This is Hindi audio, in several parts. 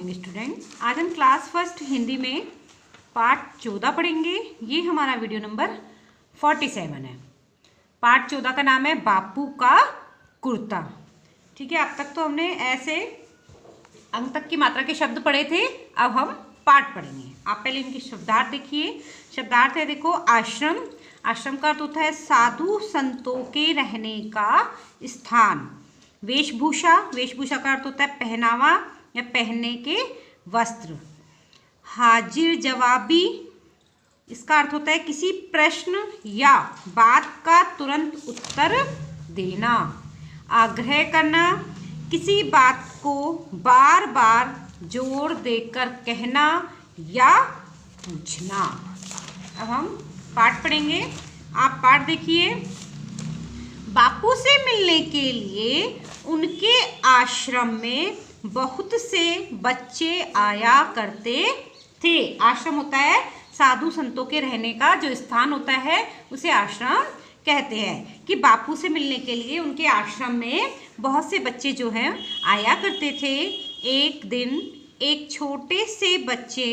Morning student. आज हम क्लास फर्स्ट हिंदी में पार्ट 14 पढ़ेंगे। ये हमारा वीडियो नंबर 47 है। पार्ट 14 का नाम है बापू का कुर्ता। ठीक है, अब तक तो हमने ऐसे अंक तक की मात्रा के शब्द पढ़े थे, अब हम पाठ पढ़ेंगे। आप पहले इनके शब्दार्थ देखिए। शब्दार्थ है, देखो, आश्रम। आश्रम का अर्थ होता है साधु संतों के रहने का स्थान। वेशभूषा, वेशभूषा का अर्थ होता है पहनावा या पहनने के वस्त्र। हाजिर जवाबी, इसका अर्थ होता है किसी प्रश्न या बात का तुरंत उत्तर देना। आग्रह करना, किसी बात को बार बार जोर देकर कहना या पूछना। अब हम पाठ पढ़ेंगे। आप पाठ देखिए। बापू से मिलने के लिए उनके आश्रम में बहुत से बच्चे आया करते थे। आश्रम होता है साधु संतों के रहने का जो स्थान होता है, उसे आश्रम कहते हैं। कि बापू से मिलने के लिए उनके आश्रम में बहुत से बच्चे जो हैं आया करते थे। एक दिन एक छोटे से बच्चे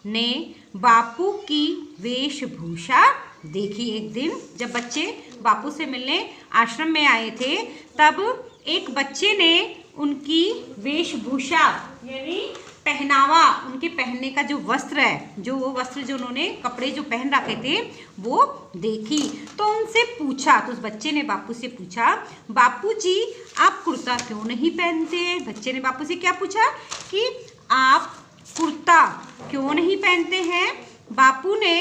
ने बापू की वेशभूषा देखी। एक दिन जब बच्चे बापू से मिलने आश्रम में आए थे, तब एक बच्चे ने उनकी वेशभूषा यानी पहनावा, उनके पहनने का जो वस्त्र है, जो वो वस्त्र जो उन्होंने कपड़े जो पहन रखे थे वो देखी। तो उनसे पूछा, तो उस बच्चे ने बापू से पूछा, बापू जी आप कुर्ता क्यों नहीं पहनते हैं? बच्चे ने बापू से क्या पूछा कि आप कुर्ता क्यों नहीं पहनते हैं? बापू ने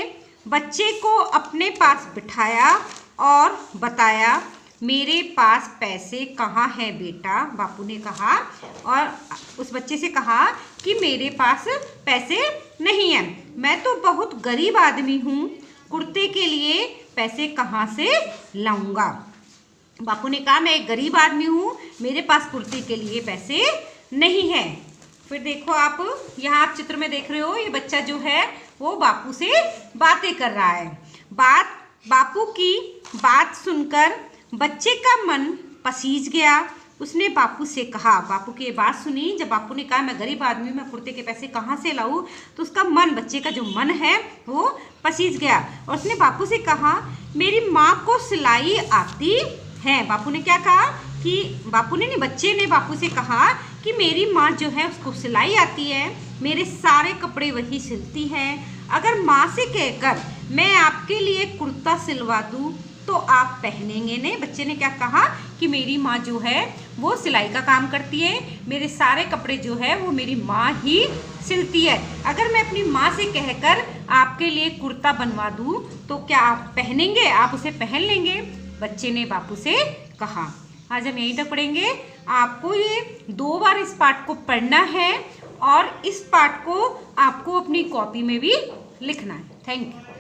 बच्चे को अपने पास बिठाया और बताया, मेरे पास पैसे कहाँ हैं बेटा? बापू ने कहा और उस बच्चे से कहा कि मेरे पास पैसे नहीं हैं, मैं तो बहुत गरीब आदमी हूँ, कुर्ते के लिए पैसे कहाँ से लाऊंगा? बापू ने कहा मैं एक गरीब आदमी हूँ, मेरे पास कुर्ते के लिए पैसे नहीं हैं। फिर देखो, आप यहाँ आप चित्र में देख रहे हो, ये बच्चा जो है वो बापू से बातें कर रहा है। बापू की बात सुनकर बच्चे का मन पसीज गया। उसने बापू से कहा, बापू की ये बात सुनी, जब बापू ने कहा मैं गरीब आदमी हूँ, मैं कुर्ते के पैसे कहाँ से लाऊं, तो उसका मन, बच्चे का जो मन है वो पसीज गया। और उसने बापू से कहा मेरी माँ को सिलाई आती है। बापू ने क्या कहा कि बापू ने नहीं, बच्चे ने बापू से कहा कि मेरी माँ जो है उसको सिलाई आती है, मेरे सारे कपड़े वही सिलती है। अगर माँ से कहकर मैं आपके लिए कुर्ता सिलवा दूँ तो आप पहनेंगे नहीं? बच्चे ने क्या कहा कि मेरी माँ जो है वो सिलाई का काम करती है, मेरे सारे कपड़े जो है वो मेरी माँ ही सिलती है। अगर मैं अपनी माँ से कहकर आपके लिए कुर्ता बनवा दूँ तो क्या आप पहनेंगे? आप उसे पहन लेंगे? बच्चे ने बापू से कहा। आज हम यहीं तक पढ़ेंगे। आपको ये 2 बार इस पाठ को पढ़ना है और इस पाठ को आपको अपनी कॉपी में भी लिखना है। Thank you.